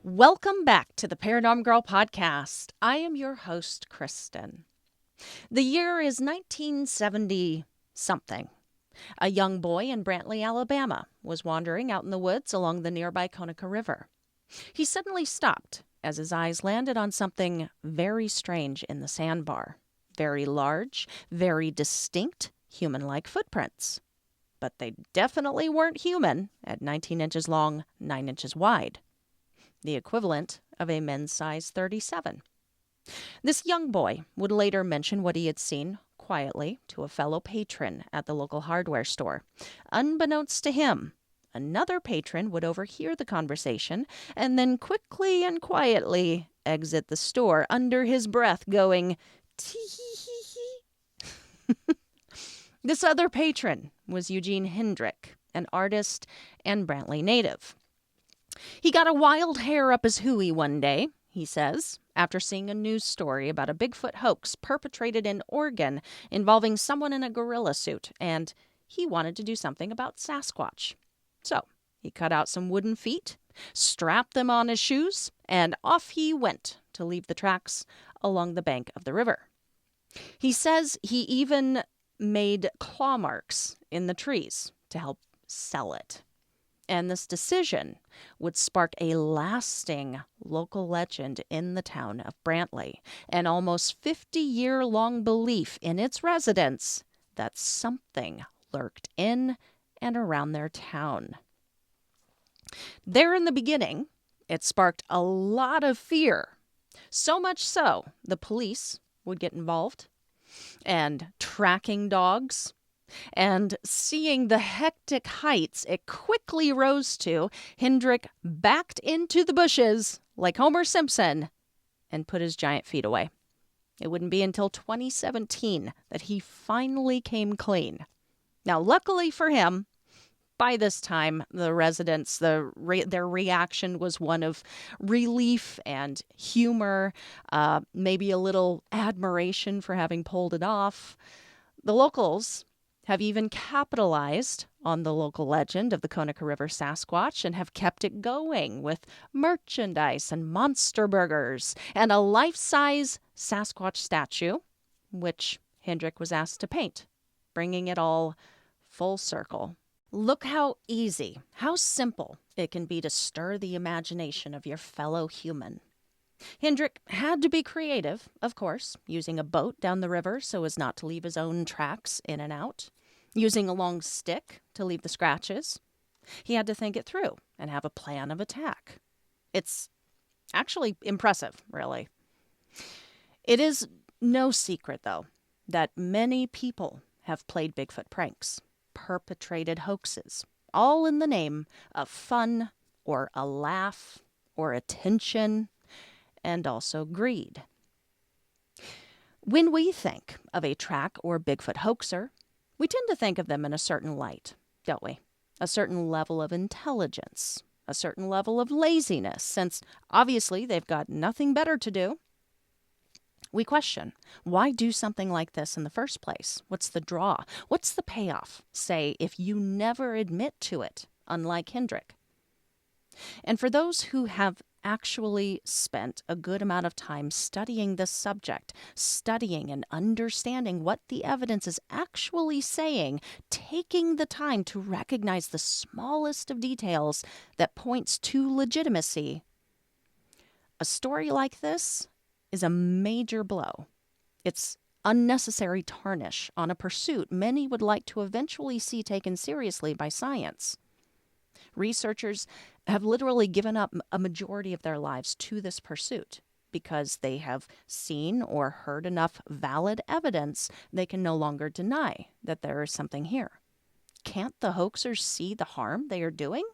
Welcome back to the Paranormal Girl podcast. I am your host, Kristen. The year is 1970-something. A young boy in Brantley, Alabama, was wandering out in the woods along the nearby Conecuh River. He suddenly stopped as his eyes landed on something very strange in the sandbar. Very large, very distinct, human-like footprints. But they definitely weren't human at 19 inches long, 9 inches wide. The equivalent of a men's size 37. This young boy would later mention what he had seen quietly to a fellow patron at the local hardware store. Unbeknownst to him, another patron would overhear the conversation and then quickly and quietly exit the store under his breath going, tee-hee-hee-hee. This other patron was Eugene Hendrick, an artist and Brantley native. He got a wild hair up his hooey one day, he says, after seeing a news story about a Bigfoot hoax perpetrated in Oregon involving someone in a gorilla suit, and he wanted to do something about Sasquatch. So he cut out some wooden feet, strapped them on his shoes, and off he went to leave the tracks along the bank of the river. He says he even made claw marks in the trees to help sell it. And this decision would spark a lasting local legend in the town of Brantley, an almost 50-year-long belief in its residents that something lurked in and around their town. There in the beginning, it sparked a lot of fear. So much so, the police would get involved, and tracking dogs. And seeing the hectic heights it quickly rose to, Hendrick backed into the bushes like Homer Simpson and put his giant feet away. It wouldn't be until 2017 that he finally came clean. Now, luckily for him, by this time, the residents, their reaction was one of relief and humor, maybe a little admiration for having pulled it off. The locals have even capitalized on the local legend of the Conecuh River Sasquatch and have kept it going with merchandise and monster burgers and a life-size Sasquatch statue, which Hendrick was asked to paint, bringing it all full circle. Look how easy, how simple it can be to stir the imagination of your fellow human. Hendrick had to be creative, of course, using a boat down the river so as not to leave his own tracks in and out, using a long stick to leave the scratches. He had to think it through and have a plan of attack. It's actually impressive, really. It is no secret, though, that many people have played Bigfoot pranks, perpetrated hoaxes, all in the name of fun or a laugh or attention, and also greed. When we think of a track or Bigfoot hoaxer, we tend to think of them in a certain light, don't we? A certain level of intelligence, a certain level of laziness, since obviously they've got nothing better to do. We question, why do something like this in the first place? What's the draw? What's the payoff, say, if you never admit to it, unlike Hendrick? And for those who have actually spent a good amount of time studying this subject, studying and understanding what the evidence is actually saying, taking the time to recognize the smallest of details that points to legitimacy, a story like this is a major blow. It's unnecessary tarnish on a pursuit many would like to eventually see taken seriously by science. Researchers have literally given up a majority of their lives to this pursuit because they have seen or heard enough valid evidence they can no longer deny that there is something here. Can't the hoaxers see the harm they are doing?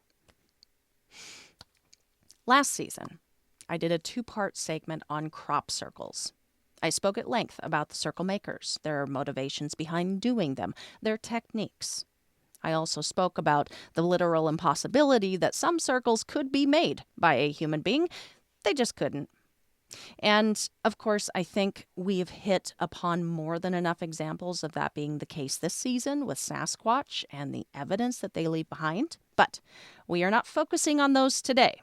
Last season, I did a 2-part segment on crop circles. I spoke at length about the circle makers, their motivations behind doing them, their techniques. I also spoke about the literal impossibility that some circles could be made by a human being. They just couldn't. And, of course, I think we've hit upon more than enough examples of that being the case this season with Sasquatch and the evidence that they leave behind. But we are not focusing on those today.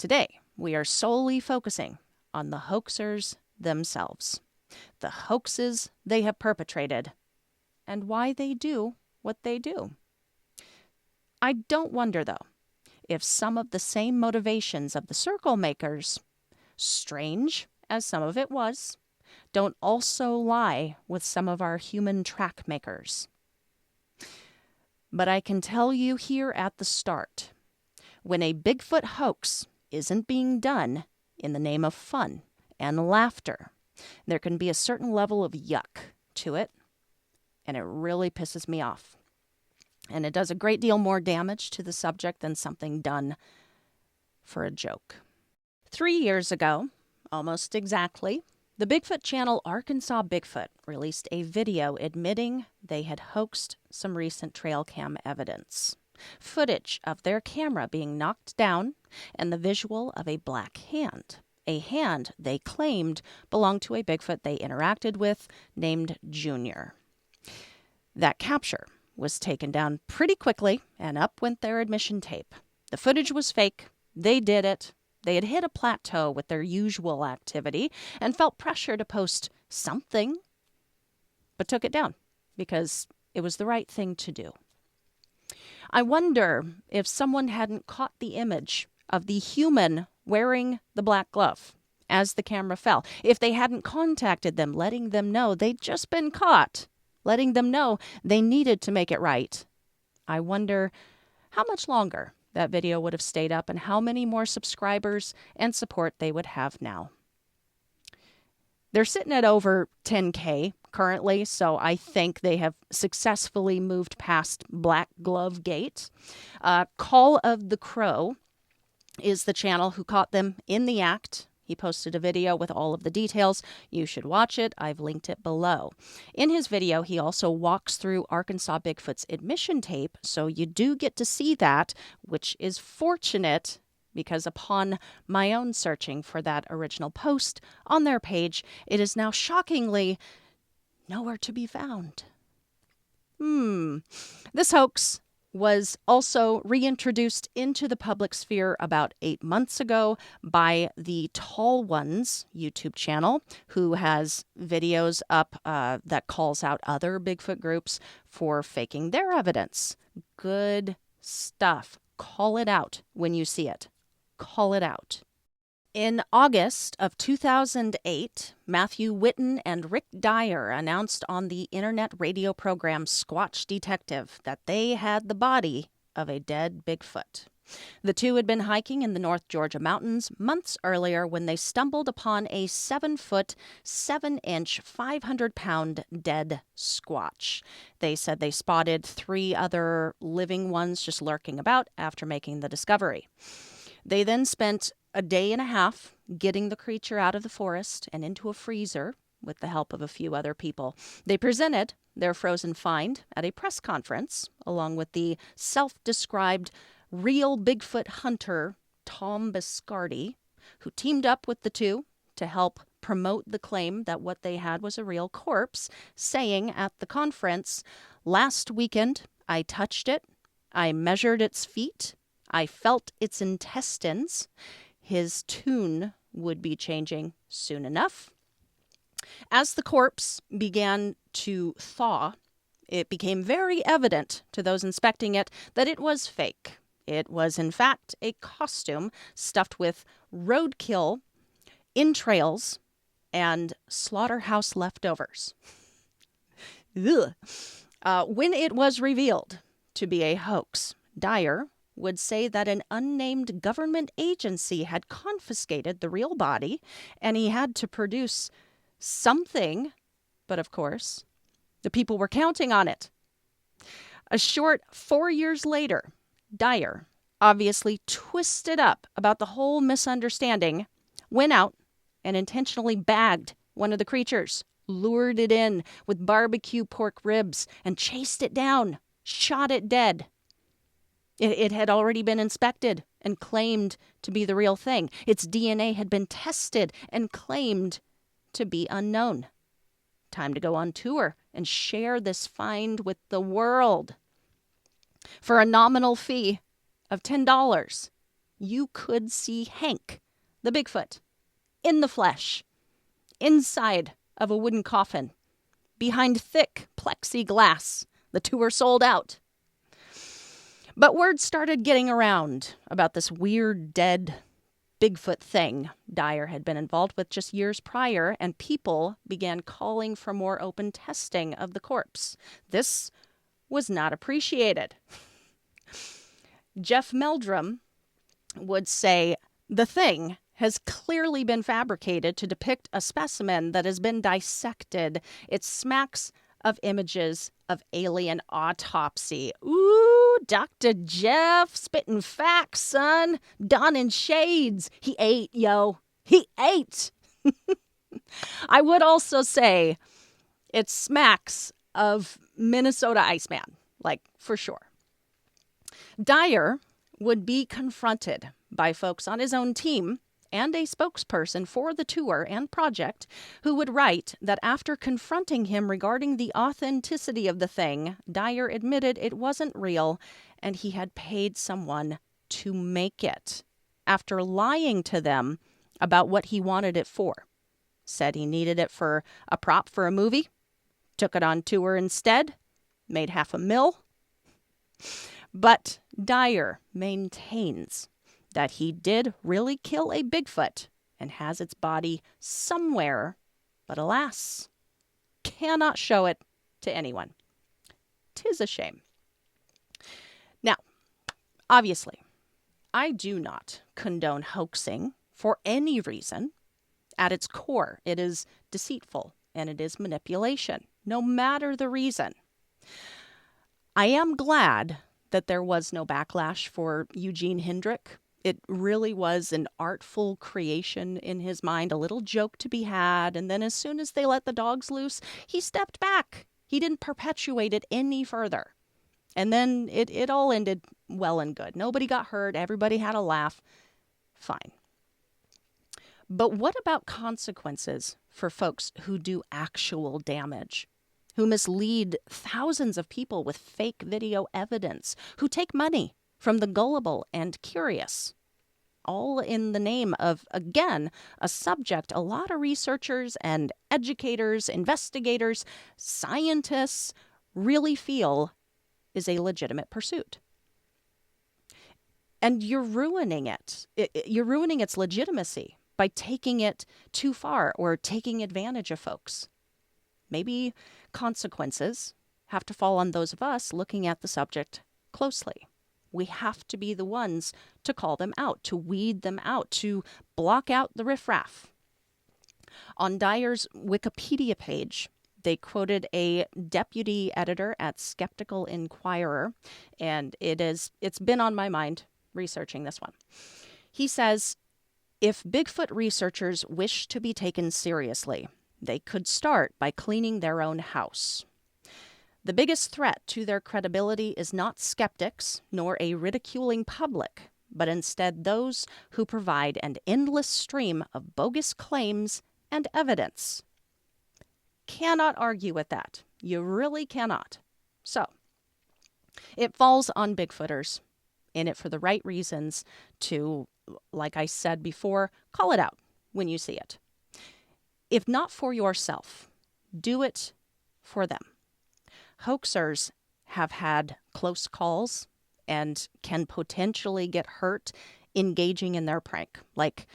Today, we are solely focusing on the hoaxers themselves, the hoaxes they have perpetrated, and why they do what they do. I don't wonder, though, if some of the same motivations of the circle makers, strange as some of it was, don't also lie with some of our human track makers. But I can tell you here at the start, when a Bigfoot hoax isn't being done in the name of fun and laughter, there can be a certain level of yuck to it, and it really pisses me off. And it does a great deal more damage to the subject than something done for a joke. 3 years ago, almost exactly, the Bigfoot channel Arkansas Bigfoot released a video admitting they had hoaxed some recent trail cam evidence. Footage of their camera being knocked down and the visual of a black hand. A hand they claimed belonged to a Bigfoot they interacted with named Junior. That capture was taken down pretty quickly, and up went their admission tape. The footage was fake. They did it. They had hit a plateau with their usual activity and felt pressure to post something, but took it down because it was the right thing to do. I wonder if someone hadn't caught the image of the human wearing the black glove as the camera fell, if they hadn't contacted them, letting them know they'd just been caught, letting them know they needed to make it right. I wonder how much longer that video would have stayed up and how many more subscribers and support they would have now. They're sitting at over 10K currently, so I think they have successfully moved past Black Glove Gate. Call of the Crow is the channel who caught them in the act. He posted a video with all of the details. You should watch it. I've linked it below. In his video, he also walks through Arkansas Bigfoot's admission tape, so you do get to see that, which is fortunate because upon my own searching for that original post on their page, it is now shockingly nowhere to be found. This hoax was also reintroduced into the public sphere about 8 months ago by the Tall Ones YouTube channel, who has videos up that calls out other Bigfoot groups for faking their evidence. Good stuff. Call it out when you see it. Call it out. In August of 2008, Matthew Whitten and Rick Dyer announced on the internet radio program Squatch Detective that they had the body of a dead Bigfoot. The two had been hiking in the North Georgia mountains months earlier when they stumbled upon a 7-foot, 7-inch, 500-pound dead Squatch. They said they spotted 3 other living ones just lurking about after making the discovery. They then spent a day and a half getting the creature out of the forest and into a freezer with the help of a few other people. They presented their frozen find at a press conference along with the self-described real Bigfoot hunter Tom Biscardi, who teamed up with the two to help promote the claim that what they had was a real corpse, saying at the conference, "Last weekend, I touched it. I measured its feet. I felt its intestines. His tune would be changing soon enough." As the corpse began to thaw, it became very evident to those inspecting it that it was fake. It was, in fact, a costume stuffed with roadkill, entrails, and slaughterhouse leftovers. Ugh. When it was revealed to be a hoax, Dyer would say that an unnamed government agency had confiscated the real body and he had to produce something, but of course, the people were counting on it. A short 4 years later, Dyer, obviously twisted up about the whole misunderstanding, went out and intentionally bagged one of the creatures, lured it in with barbecue pork ribs, and chased it down, shot it dead. It had already been inspected and claimed to be the real thing. Its DNA had been tested and claimed to be unknown. Time to go on tour and share this find with the world. For a nominal fee of $10, you could see Hank, the Bigfoot, in the flesh, inside of a wooden coffin, behind thick plexiglass. The tour sold out. But word started getting around about this weird dead Bigfoot thing Dyer had been involved with just years prior, and people began calling for more open testing of the corpse. This was not appreciated. Jeff Meldrum would say, "The thing has clearly been fabricated to depict a specimen that has been dissected. It smacks of images of alien autopsy." Ooh, Dr. Jeff, spitting facts, son. Donning shades. He ate, yo. He ate. I would also say it smacks of Minnesota Iceman, like, for sure. Dyer would be confronted by folks on his own team and a spokesperson for the tour and project who would write that after confronting him regarding the authenticity of the thing, Dyer admitted it wasn't real and he had paid someone to make it after lying to them about what he wanted it for. Said he needed it for a prop for a movie, took it on tour instead, made $500,000. But Dyer maintains that he did really kill a Bigfoot and has its body somewhere, but alas, cannot show it to anyone. 'Tis a shame. Now, obviously, I do not condone hoaxing for any reason. At its core, it is deceitful and it is manipulation, no matter the reason. I am glad that there was no backlash for Eugene Hendrick. It really was an artful creation in his mind, a little joke to be had. And then as soon as they let the dogs loose, he stepped back. He didn't perpetuate it any further. And then it all ended well and good. Nobody got hurt. Everybody had a laugh. Fine. But what about consequences for folks who do actual damage? Who mislead thousands of people with fake video evidence, who take money from the gullible and curious, all in the name of, again, a subject a lot of researchers and educators, investigators, scientists really feel is a legitimate pursuit. And you're ruining it. You're ruining its legitimacy by taking it too far or taking advantage of folks. Maybe consequences have to fall on those of us looking at the subject closely. We have to be the ones to call them out, to weed them out, to block out the riffraff. On Dyer's Wikipedia page, they quoted a deputy editor at Skeptical Inquirer, and it's been on my mind researching this one. He says, if Bigfoot researchers wish to be taken seriously, they could start by cleaning their own house. The biggest threat to their credibility is not skeptics nor a ridiculing public, but instead those who provide an endless stream of bogus claims and evidence. Cannot argue with that. You really cannot. So, it falls on Bigfooters, in it for the right reasons, to, like I said before, call it out when you see it. If not for yourself, do it for them. Hoaxers have had close calls and can potentially get hurt engaging in their prank, like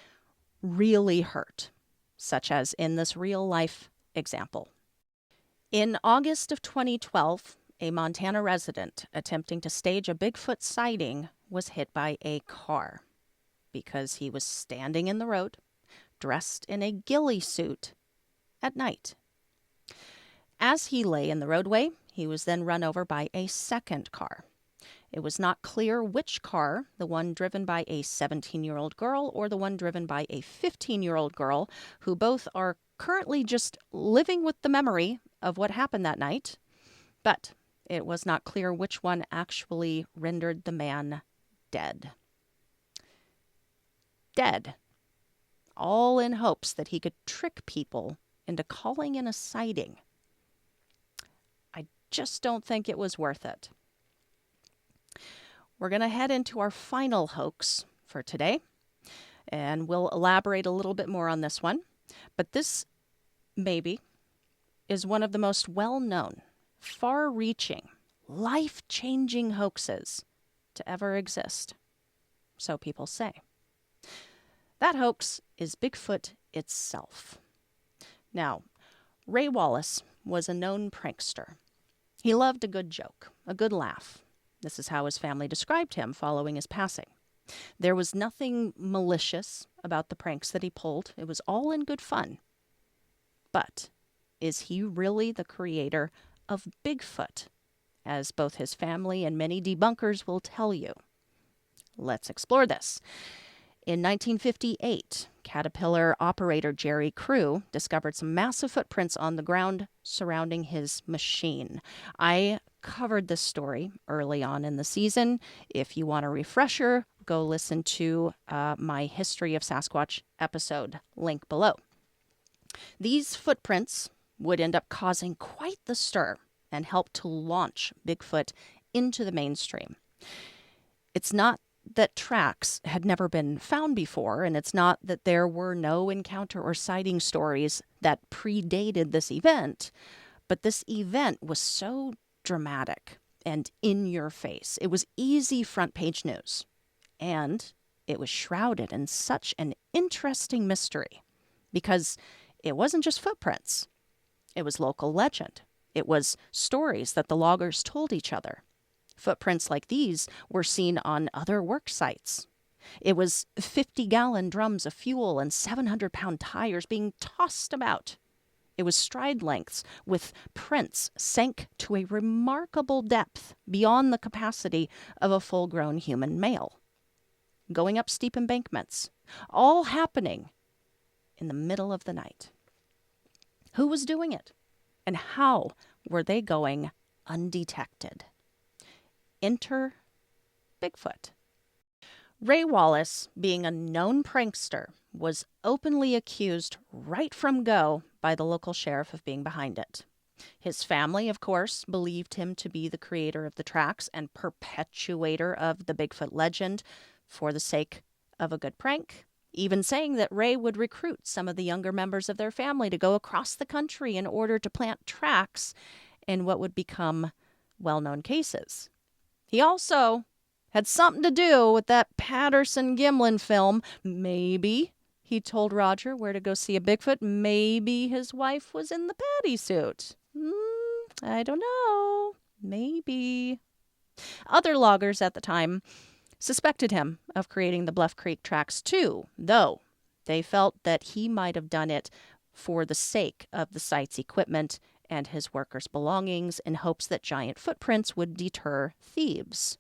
really hurt, such as in this real-life example. In August of 2012, a Montana resident attempting to stage a Bigfoot sighting was hit by a car because he was standing in the road, dressed in a ghillie suit at night. As he lay in the roadway, he was then run over by a second car. It was not clear which car, the one driven by a 17-year-old girl or the one driven by a 15-year-old girl, who both are currently just living with the memory of what happened that night. But it was not clear which one actually rendered the man dead. Dead. All in hopes that he could trick people into calling in a sighting. I just don't think it was worth it. We're going to head into our final hoax for today. And we'll elaborate a little bit more on this one. But this, maybe, is one of the most well-known, far-reaching, life-changing hoaxes to ever exist. So people say. That hoax is Bigfoot itself. Now, Ray Wallace was a known prankster. He loved a good joke, a good laugh. This is how his family described him following his passing. There was nothing malicious about the pranks that he pulled. It was all in good fun. But is he really the creator of Bigfoot, as both his family and many debunkers will tell you? Let's explore this. In 1958, Caterpillar operator Jerry Crew discovered some massive footprints on the ground surrounding his machine. I covered this story early on in the season. If you want a refresher, go listen to my History of Sasquatch episode, link below. These footprints would end up causing quite the stir and help to launch Bigfoot into the mainstream. It's not that tracks had never been found before, and it's not that there were no encounter or sighting stories that predated this event, but this event was so dramatic and in your face. It was easy front page news, and it was shrouded in such an interesting mystery because it wasn't just footprints. It was local legend. It was stories that the loggers told each other. Footprints like these were seen on other work sites. It was 50-gallon drums of fuel and 700-pound tires being tossed about. It was stride lengths with prints sank to a remarkable depth beyond the capacity of a full-grown human male. Going up steep embankments, all happening in the middle of the night. Who was doing it? And how were they going undetected? Enter Bigfoot. Ray Wallace, being a known prankster, was openly accused right from go by the local sheriff of being behind it. His family, of course, believed him to be the creator of the tracks and perpetuator of the Bigfoot legend for the sake of a good prank, even saying that Ray would recruit some of the younger members of their family to go across the country in order to plant tracks in what would become well-known cases. He also had something to do with that Patterson-Gimlin film. Maybe he told Roger where to go see a Bigfoot. Maybe his wife was in the patty suit. I don't know. Maybe. Other loggers at the time suspected him of creating the Bluff Creek tracks too, though they felt that he might have done it for the sake of the site's equipment and his workers' belongings in hopes that giant footprints would deter thieves.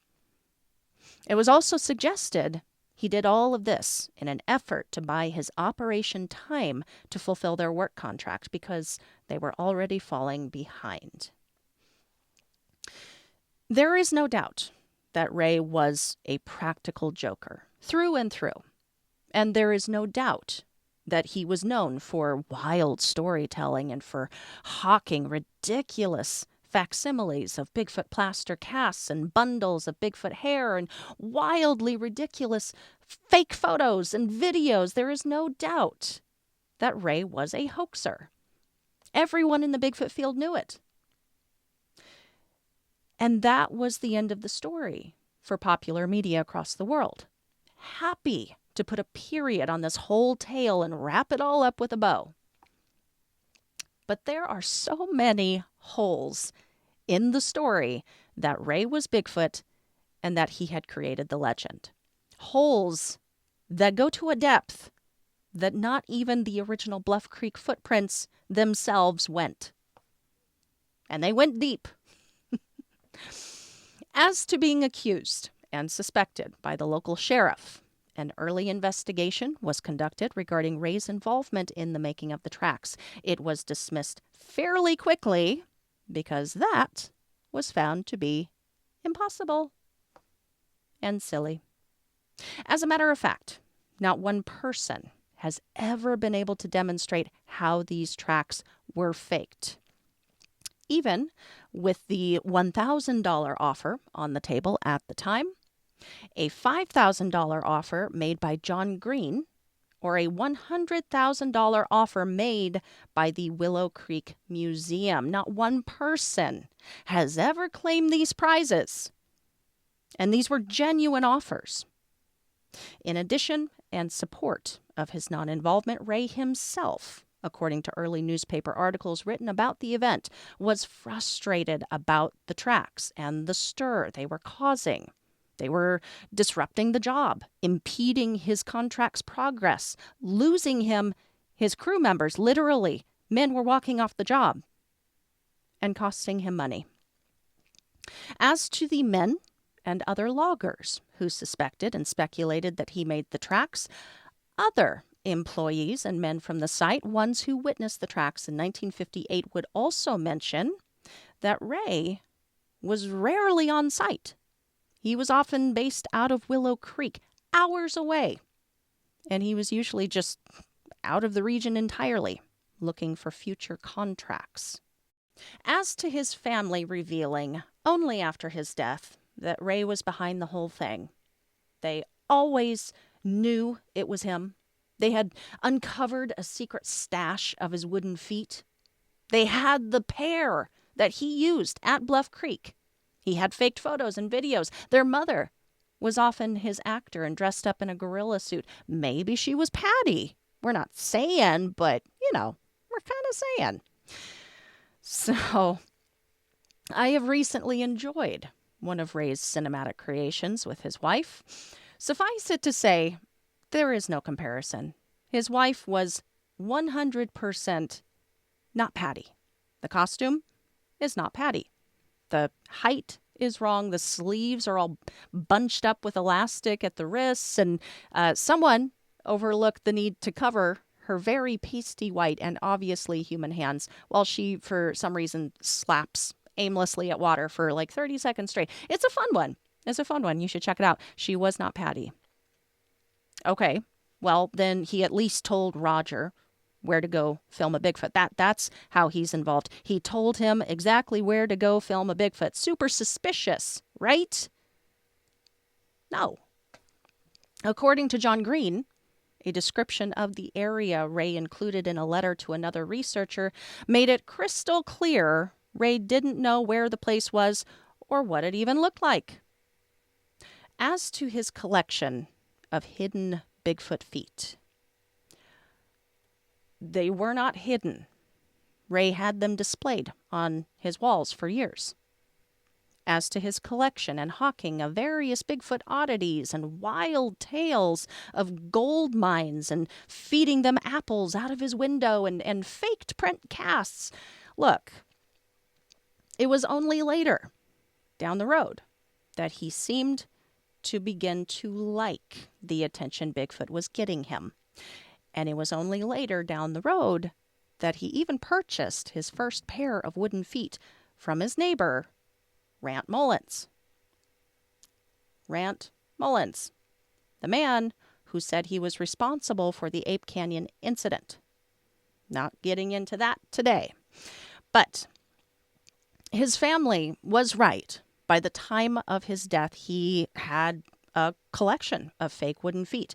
It was also suggested he did all of this in an effort to buy his operation time to fulfill their work contract because they were already falling behind. There is no doubt that Ray was a practical joker through and through, and there is no doubt that he was known for wild storytelling and for hawking ridiculous facsimiles of Bigfoot plaster casts and bundles of Bigfoot hair and wildly ridiculous fake photos and videos. There is no doubt that Ray was a hoaxer. Everyone in the Bigfoot field knew it. And that was the end of the story for popular media across the world. Happy to put a period on this whole tale and wrap it all up with a bow. But there are so many holes in the story that Ray was Bigfoot and that he had created the legend. Holes that go to a depth that not even the original Bluff Creek footprints themselves went. And they went deep. As to being accused and suspected by the local sheriff, an early investigation was conducted regarding Ray's involvement in the making of the tracks. It was dismissed fairly quickly because that was found to be impossible and silly. As a matter of fact, not one person has ever been able to demonstrate how these tracks were faked. Even with the $1,000 offer on the table at the time, a $5,000 offer made by John Green or a $100,000 offer made by the Willow Creek Museum. Not one person has ever claimed these prizes, and these were genuine offers. In addition and support of his non-involvement, Ray himself, according to early newspaper articles written about the event, was frustrated about the tracks and the stir they were causing. They were disrupting the job, impeding his contract's progress, losing him, his crew members, literally. Men were walking off the job, and costing him money. As to the men and other loggers who suspected and speculated that he made the tracks, other employees and men from the site, ones who witnessed the tracks in 1958, would also mention that Ray was rarely on site. He was often based out of Willow Creek, hours away, and he was usually just out of the region entirely, looking for future contracts. As to his family revealing, only after his death, that Ray was behind the whole thing. They always knew it was him. They had uncovered a secret stash of his wooden feet. They had the pair that he used at Bluff Creek. He had faked photos and videos. Their mother was often his actor and dressed up in a gorilla suit. Maybe she was Patty. We're not saying, but, we're kind of saying. So, I have recently enjoyed one of Ray's cinematic creations with his wife. Suffice it to say, there is no comparison. His wife was 100% not Patty. The costume is not Patty. The height is wrong. The sleeves are all bunched up with elastic at the wrists, and someone overlooked the need to cover her very pasty white and obviously human hands while she, for some reason, slaps aimlessly at water for like 30 seconds straight. It's a fun one. You should check it out. She was not Patty. Okay, well, then he at least told Roger where to go film a Bigfoot. That's how he's involved. He told him exactly where to go film a Bigfoot. Super suspicious, right? No. According to John Green, a description of the area Ray included in a letter to another researcher made it crystal clear Ray didn't know where the place was or what it even looked like. As to his collection of hidden Bigfoot feet, they were not hidden. Ray had them displayed on his walls for years. As to his collection and hawking of various Bigfoot oddities and wild tales of gold mines and feeding them apples out of his window and faked print casts, look, it was only later, down the road, that he seemed to begin to like the attention Bigfoot was getting him. And it was only later down the road that he even purchased his first pair of wooden feet from his neighbor, Rant Mullins. Rant Mullins, the man who said he was responsible for the Ape Canyon incident. Not getting into that today. But his family was right. By the time of his death, he had a collection of fake wooden feet.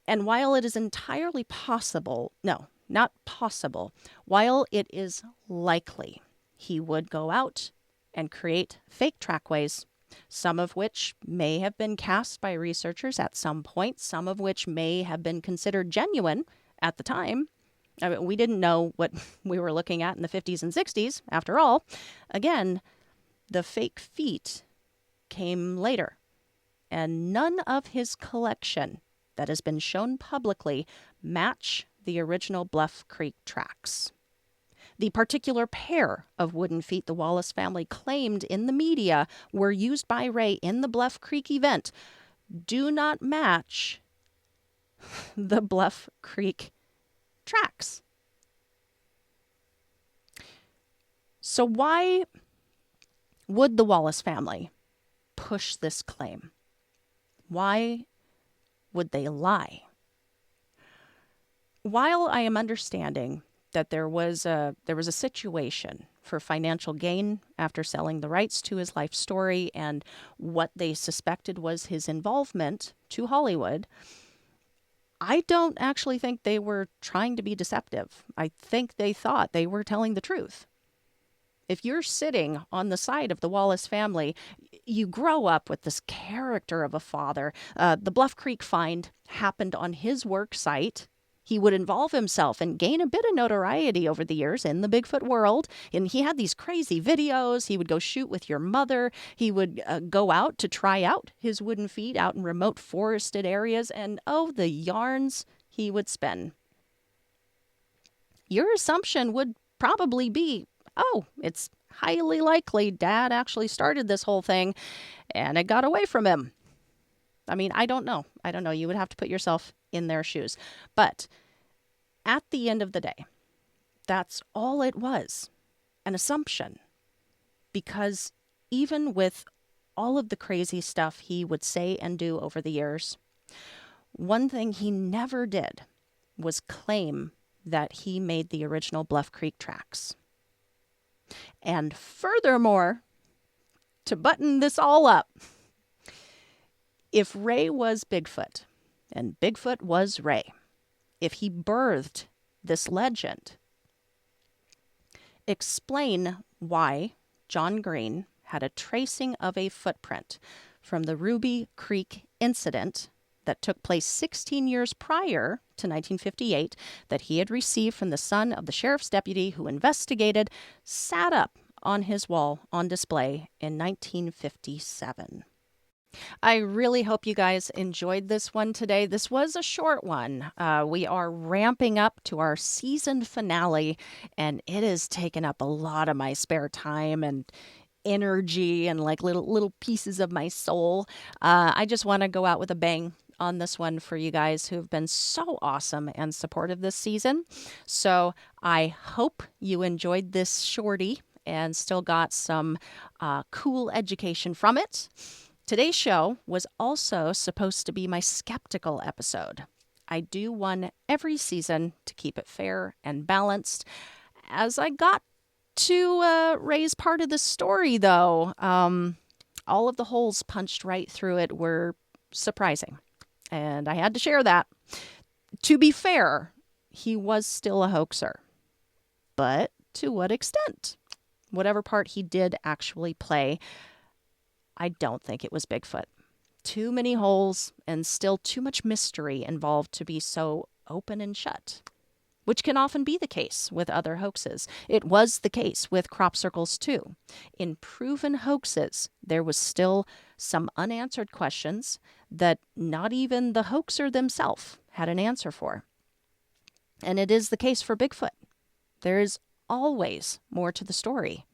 And while it is entirely possible, no, not possible, while it is likely he would go out and create fake trackways, some of which may have been cast by researchers at some point, some of which may have been considered genuine at the time. I mean, we didn't know what we were looking at in the 50s and 60s, after all. Again, the fake feet came later, and none of his collection that has been shown publicly match the original Bluff Creek tracks. The particular pair of wooden feet the Wallace family claimed in the media were used by Ray in the Bluff Creek event do not match the Bluff Creek tracks. So why would the Wallace family push this claim? Why would they lie? While I am understanding that there was a situation for financial gain after selling the rights to his life story and what they suspected was his involvement to Hollywood, I don't actually think they were trying to be deceptive. I think they thought they were telling the truth. If you're sitting on the side of the Wallace family, you grow up with this character of a father. The Bluff Creek find happened on his work site. He would involve himself and gain a bit of notoriety over the years in the Bigfoot world. And he had these crazy videos. He would go shoot with your mother. He would go out to try out his wooden feet out in remote forested areas. And oh, the yarns he would spin. Your assumption would probably be, oh, it's highly likely Dad actually started this whole thing and it got away from him. I mean, I don't know. You would have to put yourself in their shoes. But at the end of the day, that's all it was, an assumption. Because even with all of the crazy stuff he would say and do over the years, one thing he never did was claim that he made the original Bluff Creek tracks. And furthermore, to button this all up, if Ray was Bigfoot and Bigfoot was Ray, if he birthed this legend, explain why John Green had a tracing of a footprint from the Ruby Creek incident that took place 16 years prior to 1958 that he had received from the son of the sheriff's deputy who investigated, sat up on his wall on display in 1957. I really hope you guys enjoyed this one today. This was a short one. We are ramping up to our season finale, and it has taken up a lot of my spare time and energy and like little pieces of my soul. I just want to go out with a bang on this one for you guys who have been so awesome and supportive this season. So I hope you enjoyed this shorty and still got some cool education from it. Today's show was also supposed to be my skeptical episode. I do one every season to keep it fair and balanced. As I got to Ray's part of the story, though, all of the holes punched right through it were surprising. And I had to share that. To be fair, he was still a hoaxer. But to what extent? Whatever part he did actually play, I don't think it was Bigfoot. Too many holes and still too much mystery involved to be so open and shut, which can often be the case with other hoaxes. It was the case with crop circles too. In proven hoaxes, there was still some unanswered questions that not even the hoaxer themselves had an answer for. And it is the case for Bigfoot. There is always more to the story.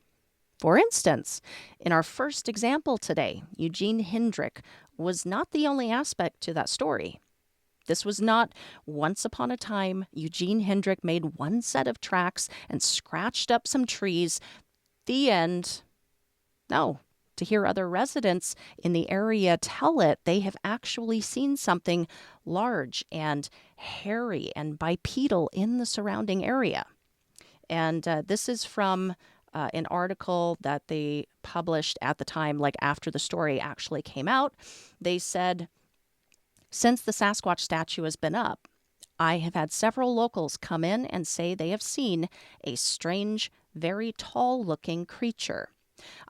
For instance, in our first example today, Eugene Hendrick was not the only aspect to that story. This was not once upon a time Eugene Hendrick made one set of tracks and scratched up some trees. The end. No. To hear other residents in the area tell it, they have actually seen something large and hairy and bipedal in the surrounding area. And this is from an article that they published at the time, like after the story actually came out. They said, since the Sasquatch statue has been up, I have had several locals come in and say they have seen a strange, very tall-looking creature.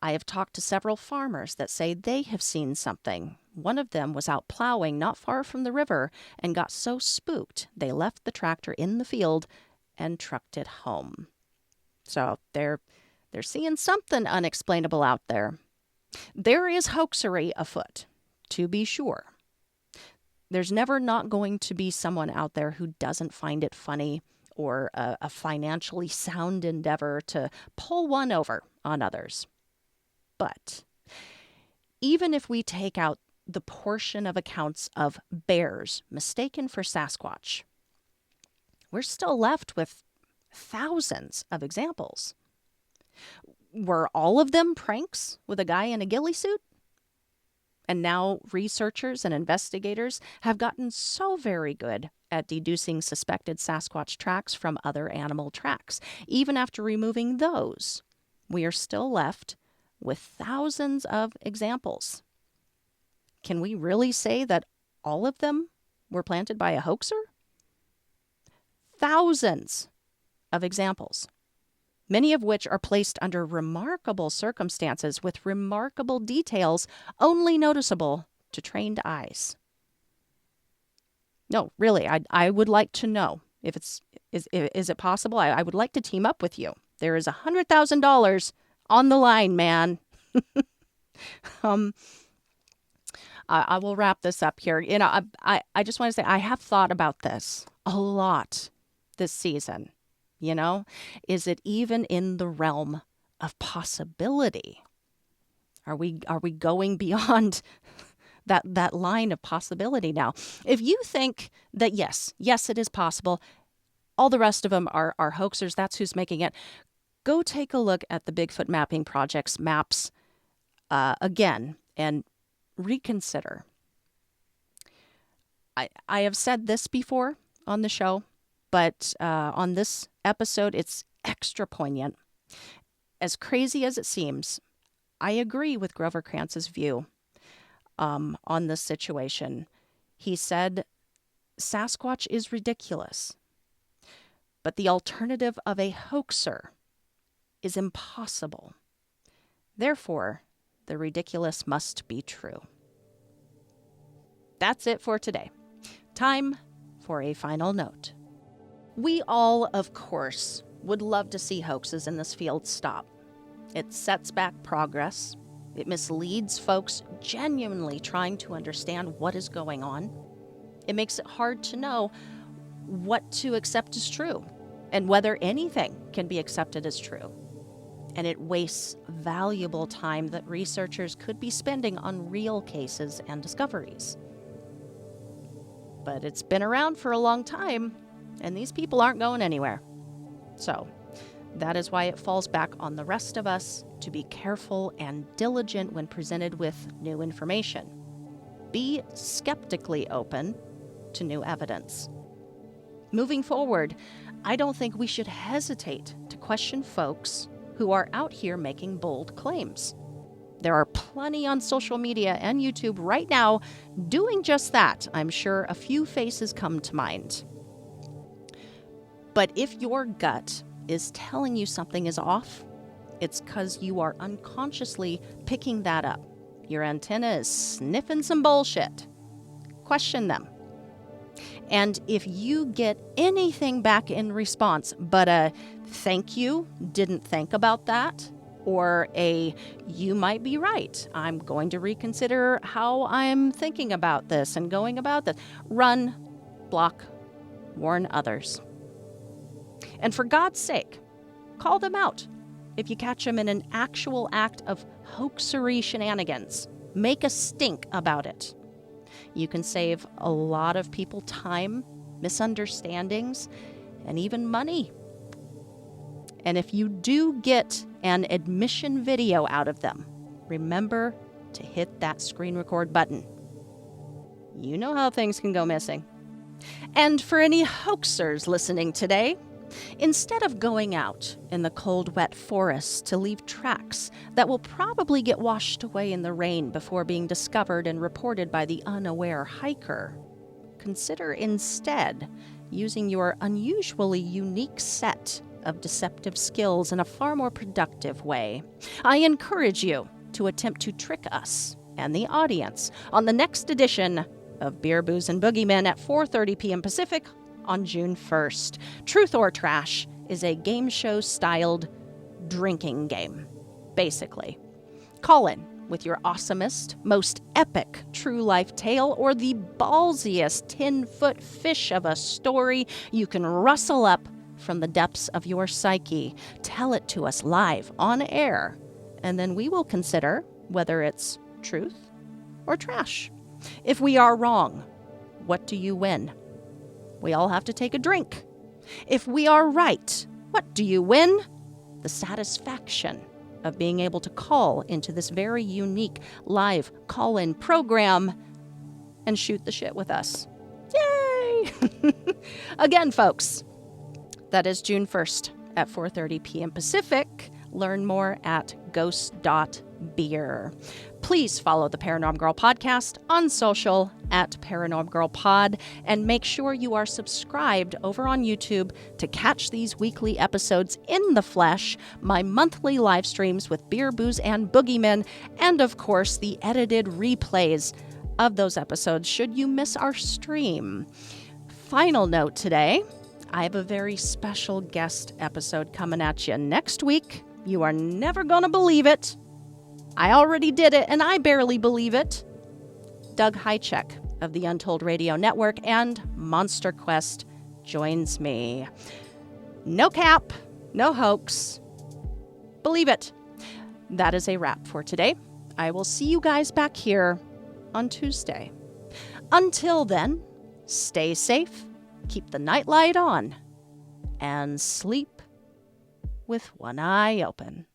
I have talked to several farmers that say they have seen something. One of them was out plowing not far from the river and got so spooked they left the tractor in the field and trucked it home. So they're seeing something unexplainable out there. There is hoaxery afoot, to be sure. There's never not going to be someone out there who doesn't find it funny or a financially sound endeavor to pull one over on others. But even if we take out the portion of accounts of bears mistaken for Sasquatch, we're still left with thousands of examples. Were all of them pranks with a guy in a ghillie suit? And now researchers and investigators have gotten so very good at deducing suspected Sasquatch tracks from other animal tracks. Even after removing those, we are still left with thousands of examples. Can we really say that all of them were planted by a hoaxer? thousands of examples, many of which are placed under remarkable circumstances with remarkable details only noticeable to trained eyes. No, really, I would like to know if is it possible? I would like to team up with you. There is $100,000 on the line, man. I will wrap this up here. I just want to say I have thought about this a lot this season. Is it even in the realm of possibility? Are we going beyond that line of possibility now? If you think that yes, it is possible, all the rest of them are hoaxers, that's who's making it, go take a look at the Bigfoot Mapping Project's maps again and reconsider. I have said this before on the show, but on this episode, it's extra poignant. As crazy as it seems, I agree with Grover Krantz's view on this situation. He said, Sasquatch is ridiculous, but the alternative of a hoaxer is impossible. Therefore, the ridiculous must be true. That's it for today. Time for a final note. We all, of course, would love to see hoaxes in this field stop. It sets back progress. It misleads folks genuinely trying to understand what is going on. It makes it hard to know what to accept as true and whether anything can be accepted as true. And it wastes valuable time that researchers could be spending on real cases and discoveries. But it's been around for a long time, and these people aren't going anywhere. So that is why it falls back on the rest of us to be careful and diligent when presented with new information. Be skeptically open to new evidence. Moving forward, I don't think we should hesitate to question folks who are out here making bold claims. There are plenty on social media and YouTube right now doing just that. I'm sure a few faces come to mind. But if your gut is telling you something is off, it's because you are unconsciously picking that up. Your antenna is sniffing some bullshit. Question them. And if you get anything back in response but a thank you, didn't think about that, or a you might be right, I'm going to reconsider how I'm thinking about this and going about this, run, block, warn others. And for God's sake, call them out. If you catch them in an actual act of hoaxery shenanigans, make a stink about it. You can save a lot of people time, misunderstandings, and even money. And if you do get an admission video out of them, remember to hit that screen record button. You know how things can go missing. And for any hoaxers listening today, instead of going out in the cold, wet forest to leave tracks that will probably get washed away in the rain before being discovered and reported by the unaware hiker, consider instead using your unusually unique set of deceptive skills in a far more productive way. I encourage you to attempt to trick us and the audience on the next edition of Beer, Booze, and Boogeymen at 4:30 p.m. Pacific on June 1st. Truth or Trash is a game show-styled drinking game, basically. Call in with your awesomest, most epic true life tale or the ballsiest 10-foot fish of a story you can rustle up from the depths of your psyche. Tell it to us live on air, and then we will consider whether it's truth or trash. If we are wrong, what do you win? We all have to take a drink. If we are right, what do you win? The satisfaction of being able to call into this very unique live call-in program and shoot the shit with us. Yay! Again, folks, that is June 1st at 4:30 p.m. Pacific. Learn more at ghost.beer. Please follow the Paranormal Girl podcast on social at Paranormal Girl Pod, and make sure you are subscribed over on YouTube to catch these weekly episodes in the flesh, my monthly live streams with beer, booze, and boogeymen, and of course the edited replays of those episodes should you miss our stream. Final note today, I have a very special guest episode coming at you next week. You are never gonna believe it. I already did it, and I barely believe it. Doug Hychek of the Untold Radio Network and Monster Quest joins me. No cap, no hoax. Believe it. That is a wrap for today. I will see you guys back here on Tuesday. Until then, stay safe, keep the nightlight on, and sleep with one eye open.